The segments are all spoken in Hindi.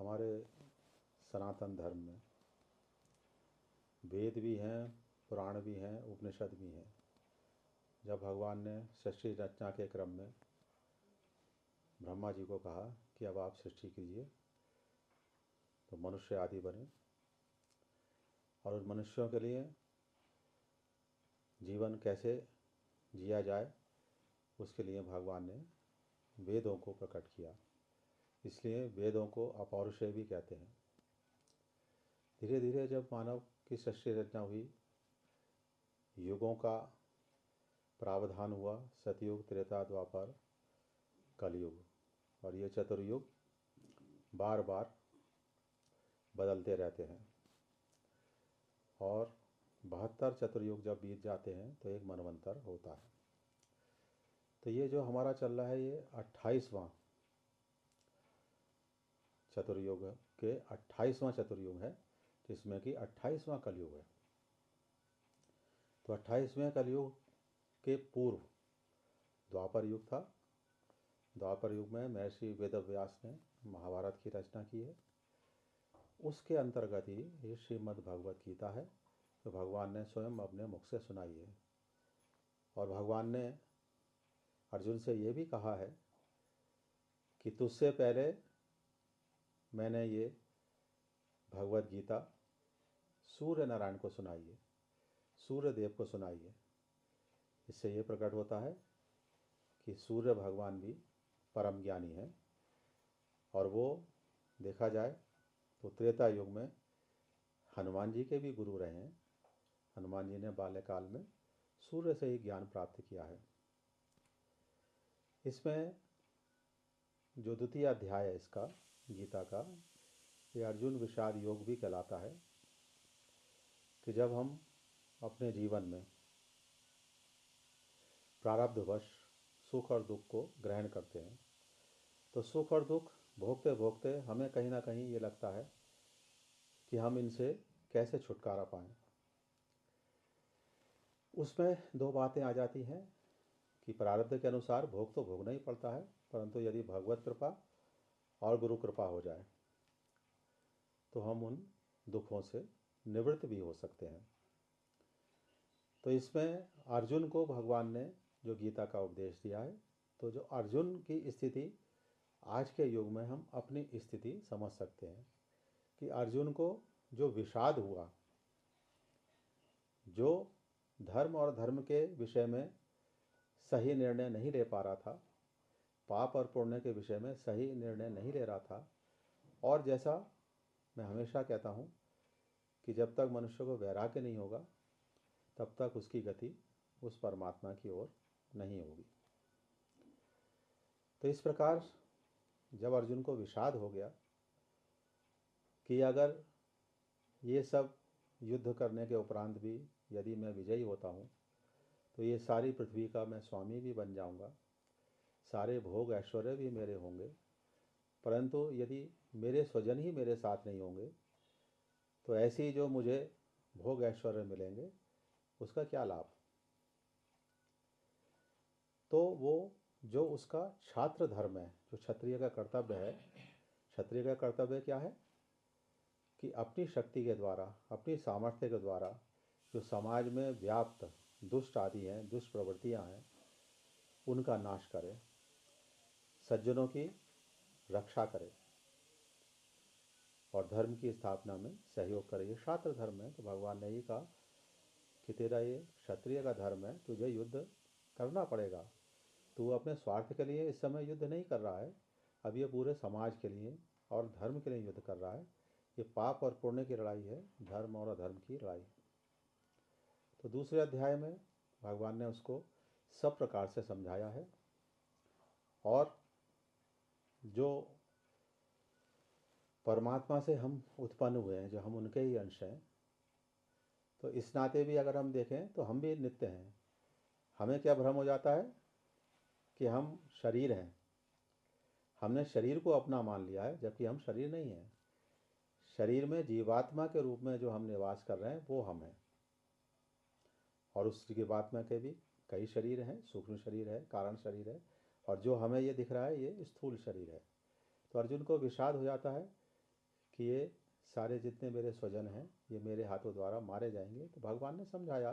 हमारे सनातन धर्म में वेद भी हैं, पुराण भी हैं, उपनिषद भी हैं। जब भगवान ने सृष्टि रचना के क्रम में ब्रह्मा जी को कहा कि अब आप सृष्टि कीजिए, तो मनुष्य आदि बने और उन मनुष्यों के लिए जीवन कैसे जिया जाए उसके लिए भगवान ने वेदों को प्रकट किया। इसलिए वेदों को अपौरुषेय भी कहते हैं। धीरे धीरे जब मानव की सृष्टि रचना हुई, युगों का प्रावधान हुआ, सतयुग, त्रेता, द्वापर, कलयुग, और ये चतुर्युग बार बार बदलते रहते हैं। और 72 चतुर्युग जब बीत जाते हैं तो एक मनवंतर होता है। तो ये जो हमारा चल रहा है ये 28वां चतुर्युग के 28वां चतुर्युग है, जिसमें कि 28वां कलयुग है। तो 28वें कलयुग के पूर्व द्वापर युग था। द्वापर युग में महर्षि वेदव्यास ने महाभारत की रचना की है। उसके अंतर्गत ही ये श्रीमद् भगवत गीता है, जो भगवान ने स्वयं अपने मुख से सुनाई है। और भगवान ने अर्जुन से ये भी कहा है कि तुझसे पहले मैंने ये भगवत गीता सूर्य नारायण को सुनाई है, सूर्य देव को सुनाई है। इससे ये प्रकट होता है कि सूर्य भगवान भी परम ज्ञानी हैं। और वो देखा जाए तो त्रेता युग में हनुमान जी के भी गुरु रहे हैं। हनुमान जी ने बाल्यकाल में सूर्य से ही ज्ञान प्राप्त किया है। इसमें जो द्वितीय अध्याय है इसका, गीता का, ये अर्जुन विषाद योग भी कहलाता है। कि जब हम अपने जीवन में प्रारब्धवश सुख और दुख को ग्रहण करते हैं, तो सुख और दुख भोगते भोगते हमें कहीं ना कहीं ये लगता है कि हम इनसे कैसे छुटकारा पाएं। उसमें दो बातें आ जाती हैं कि प्रारब्ध के अनुसार भोग तो भोगना ही पड़ता है, परंतु यदि भगवत कृपा और गुरु कृपा हो जाए तो हम उन दुखों से निवृत्त भी हो सकते हैं। तो इसमें अर्जुन को भगवान ने जो गीता का उपदेश दिया है, तो जो अर्जुन की स्थिति आज के युग में हम अपनी स्थिति समझ सकते हैं कि अर्जुन को जो विषाद हुआ, जो धर्म और धर्म के विषय में सही निर्णय नहीं ले पा रहा था, पाप और पुण्य के विषय में सही निर्णय नहीं ले रहा था, और जैसा मैं हमेशा कहता हूँ कि जब तक मनुष्य को वैराग्य नहीं होगा तब तक उसकी गति उस परमात्मा की ओर नहीं होगी। तो इस प्रकार जब अर्जुन को विषाद हो गया कि अगर ये सब युद्ध करने के उपरांत भी यदि मैं विजयी होता हूँ तो ये सारी पृथ्वी का मैं स्वामी भी बन जाऊँगा, सारे भोग ऐश्वर्य भी मेरे होंगे, परंतु यदि मेरे स्वजन ही मेरे साथ नहीं होंगे तो ऐसी जो मुझे भोग ऐश्वर्य मिलेंगे उसका क्या लाभ। तो वो जो उसका छात्र धर्म है, जो क्षत्रिय का कर्तव्य है, क्षत्रिय का कर्तव्य क्या है कि अपनी शक्ति के द्वारा, अपनी सामर्थ्य के द्वारा जो समाज में व्याप्त दुष्ट आदि हैं, दुष्ट प्रवृत्तियां हैं, उनका नाश करे, सज्जनों की रक्षा करे और धर्म की स्थापना में सहयोग करे। ये छात्र धर्म है। तो भगवान ने ही कहा कि तेरा ये क्षत्रिय का धर्म है, तुझे युद्ध करना पड़ेगा। तू अपने स्वार्थ के लिए इस समय युद्ध नहीं कर रहा है, अब ये पूरे समाज के लिए और धर्म के लिए युद्ध कर रहा है। ये पाप और पुण्य की लड़ाई है, धर्म और अधर्म की लड़ाई। तो दूसरे अध्याय में भगवान ने उसको सब प्रकार से समझाया है। और जो परमात्मा से हम उत्पन्न हुए हैं, जो हम उनके ही अंश हैं, तो इस नाते भी अगर हम देखें तो हम भी नित्य हैं। हमें क्या भ्रम हो जाता है कि हम शरीर हैं, हमने शरीर को अपना मान लिया है, जबकि हम शरीर नहीं हैं। शरीर में जीवात्मा के रूप में जो हम निवास कर रहे हैं वो हम हैं। और उस जीवात्मा के भी कई शरीर हैं, सूक्ष्म शरीर है, कारण शरीर है, और जो हमें ये दिख रहा है ये स्थूल शरीर है। तो अर्जुन को विषाद हो जाता है कि ये सारे जितने मेरे स्वजन हैं ये मेरे हाथों द्वारा मारे जाएंगे। तो भगवान ने समझाया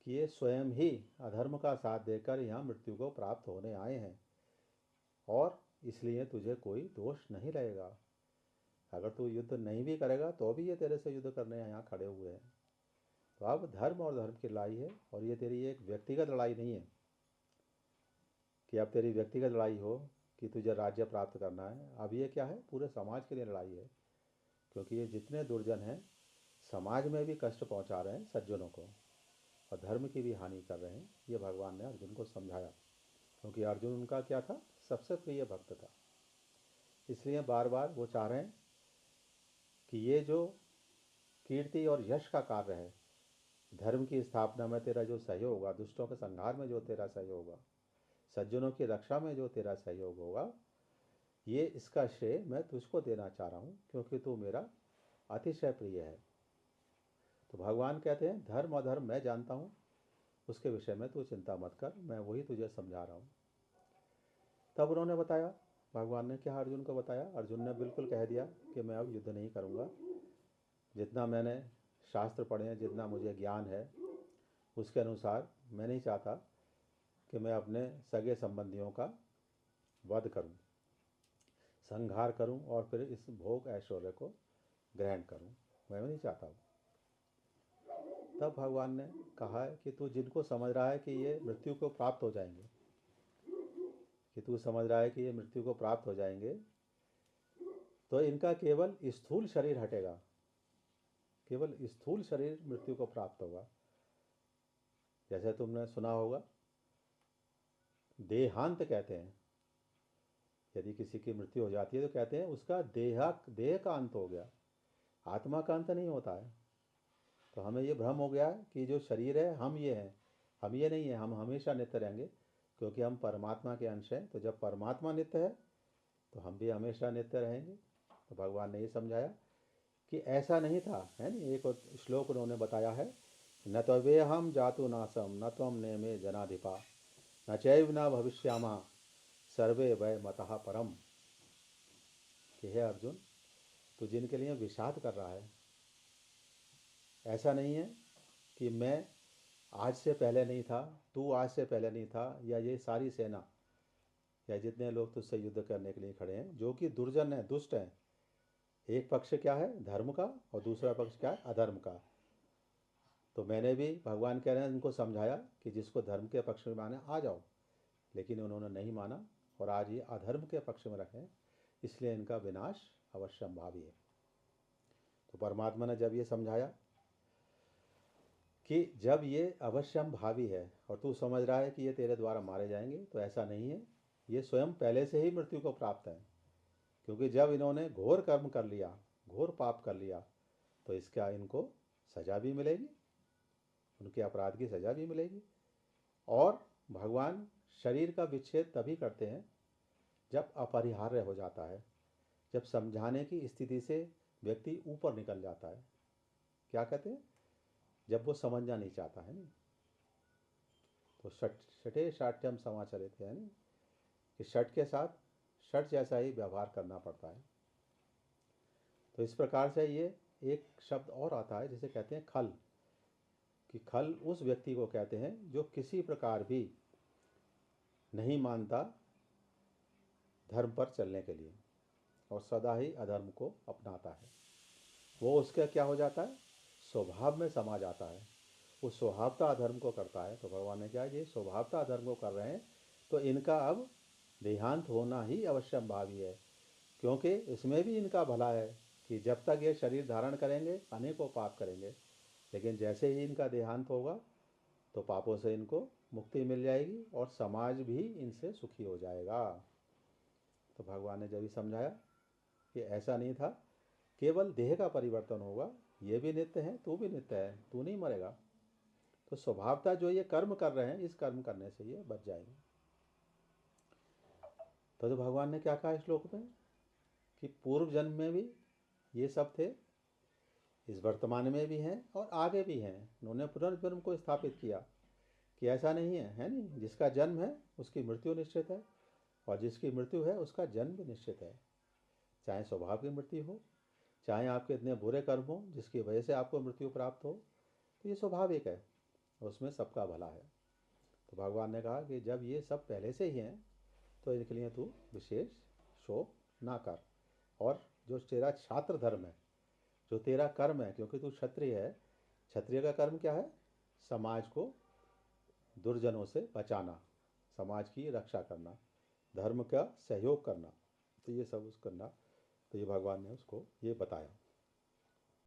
कि ये स्वयं ही अधर्म का साथ देकर यहाँ मृत्यु को प्राप्त होने आए हैं और इसलिए तुझे कोई दोष नहीं रहेगा। अगर तू युद्ध नहीं भी करेगा तो भी ये तेरे से युद्ध करने यहाँ खड़े हुए हैं। तो अब धर्म और धर्म की लड़ाई है और ये तेरी एक व्यक्तिगत लड़ाई नहीं है कि अब तेरी व्यक्तिगत लड़ाई हो कि तुझे राज्य प्राप्त करना है। अब ये क्या है, पूरे समाज के लिए लड़ाई है, क्योंकि ये जितने दुर्जन हैं समाज में भी कष्ट पहुंचा रहे हैं सज्जनों को और धर्म की भी हानि कर रहे हैं। ये भगवान ने अर्जुन को समझाया, क्योंकि अर्जुन उनका क्या था, सबसे प्रिय भक्त था। इसलिए बार बार वो चाह रहे हैं कि ये जो कीर्ति और यश का कार्य है, धर्म की स्थापना में तेरा जो सहयोग होगा, दुष्टों के संहार में जो तेरा सहयोग होगा, सज्जनों की रक्षा में जो तेरा सहयोग होगा, ये इसका श्रेय मैं तुझको देना चाह रहा हूँ, क्योंकि तू मेरा अतिशय प्रिय है। तो भगवान कहते हैं धर्म अधर्म मैं जानता हूँ, उसके विषय में तू चिंता मत कर, मैं वही तुझे समझा रहा हूँ। तब उन्होंने बताया, भगवान ने क्या अर्जुन को बताया, अर्जुन ने बिल्कुल कह दिया कि मैं अब युद्ध नहीं करूँगा। जितना मैंने शास्त्र पढ़े हैं, जितना मुझे ज्ञान है, उसके अनुसार मैं नहीं चाहता कि मैं अपने सगे संबंधियों का वध करूं, संहार करूं और फिर इस भोग ऐश्वर्य को ग्रहण करूं, मैं नहीं चाहता हूं। तब भगवान ने कहा है कि तू जिनको समझ रहा है कि ये मृत्यु को प्राप्त हो जाएंगे, कि तू समझ रहा है कि ये मृत्यु को प्राप्त हो जाएंगे, तो इनका केवल स्थूल शरीर हटेगा, केवल स्थूल शरीर मृत्यु को प्राप्त होगा। जैसे तुमने सुना होगा देहांत कहते हैं, यदि किसी की मृत्यु हो जाती है तो कहते हैं उसका देह का अंत हो गया, आत्मा का अंत नहीं होता है। तो हमें ये भ्रम हो गया है कि जो शरीर है हम ये हैं, हम ये नहीं है, हम हमेशा नित्य रहेंगे, क्योंकि हम परमात्मा के अंश हैं। तो जब परमात्मा नित्य है तो हम भी हमेशा नित्य रहेंगे। तो भगवान ने ये समझाया कि ऐसा नहीं था, है नहीं। एक श्लोक उन्होंने बताया है, न तो वे हम जातु नासम न तम नेमे जनाधिपा न चैव न भविष्यामा सर्वे वै मतः परम। कि हे अर्जुन, तू जिनके लिए विषाद कर रहा है, ऐसा नहीं है कि मैं आज से पहले नहीं था, तू आज से पहले नहीं था, या ये सारी सेना या जितने लोग तुझसे युद्ध करने के लिए खड़े हैं जो कि दुर्जन हैं, दुष्ट हैं। एक पक्ष क्या है धर्म का और दूसरा पक्ष क्या है अधर्म का। तो मैंने भी, भगवान कह रहे हैं, उनको समझाया कि जिसको धर्म के पक्ष में माने आ जाओ, लेकिन उन्होंने नहीं माना और आज ये अधर्म के पक्ष में रखे, इसलिए इनका विनाश अवश्यंभावी है। तो परमात्मा ने जब ये समझाया कि जब ये अवश्यंभावी है और तू समझ रहा है कि ये तेरे द्वारा मारे जाएंगे, तो ऐसा नहीं है, ये स्वयं पहले से ही मृत्यु को प्राप्त है। क्योंकि जब इन्होंने घोर कर्म कर लिया, घोर पाप कर लिया, तो इसका इनको सजा भी मिलेगी, उनके अपराध की सजा भी मिलेगी। और भगवान शरीर का विच्छेद तभी करते हैं जब अपरिहार्य हो जाता है, जब समझाने की स्थिति से व्यक्ति ऊपर निकल जाता है। क्या कहते हैं, जब वो समझना नहीं चाहता है नहीं। तो शठे शाठ्यम समाचरित है नहीं, कि शठ के साथ शठ जैसा ही व्यवहार करना पड़ता है। तो इस प्रकार से ये एक शब्द और आता है जिसे कहते हैं खल, कि खल उस व्यक्ति को कहते हैं जो किसी प्रकार भी नहीं मानता धर्म पर चलने के लिए और सदा ही अधर्म को अपनाता है। वो उसका क्या हो जाता है, स्वभाव में समा जाता है, वो स्वभावता अधर्म को करता है। तो भगवान ने क्या, ये स्वभावता अधर्म को कर रहे हैं, तो इनका अब देहांत होना ही अवश्यंभावी है, क्योंकि इसमें भी इनका भला है कि जब तक ये शरीर धारण करेंगे अनेकों पाप करेंगे, लेकिन जैसे ही इनका देहांत होगा तो पापों से इनको मुक्ति मिल जाएगी और समाज भी इनसे सुखी हो जाएगा। तो भगवान ने जब ही समझाया कि ऐसा नहीं था, केवल देह का परिवर्तन होगा, ये भी नित्य है, तू भी नित्य है, तू नहीं मरेगा। तो स्वभावता जो ये कर्म कर रहे हैं, इस कर्म करने से ये बच जाएंगे। तो भगवान ने क्या कहा इस श्लोक में कि पूर्व जन्म में भी ये सब थे, इस वर्तमान में भी हैं और आगे भी हैं। उन्होंने पुनर्जन्म को स्थापित किया कि ऐसा नहीं है, है नहीं, जिसका जन्म है उसकी मृत्यु निश्चित है और जिसकी मृत्यु है उसका जन्म भी निश्चित है। चाहे स्वभाव की मृत्यु हो चाहे आपके इतने बुरे कर्म हो जिसकी वजह से आपको मृत्यु प्राप्त हो, तो ये स्वाभाविक है, उसमें सबका भला है। तो भगवान ने कहा कि जब ये सब पहले से ही हैं तो इनके लिए तू विशेष शोक ना कर। और जो तेरा छात्र धर्म है, जो तेरा कर्म है, क्योंकि तू क्षत्रिय है, क्षत्रिय का कर्म क्या है? समाज को दुर्जनों से बचाना, समाज की रक्षा करना, धर्म का सहयोग करना, तो ये सब उस करना। तो ये भगवान ने उसको ये बताया।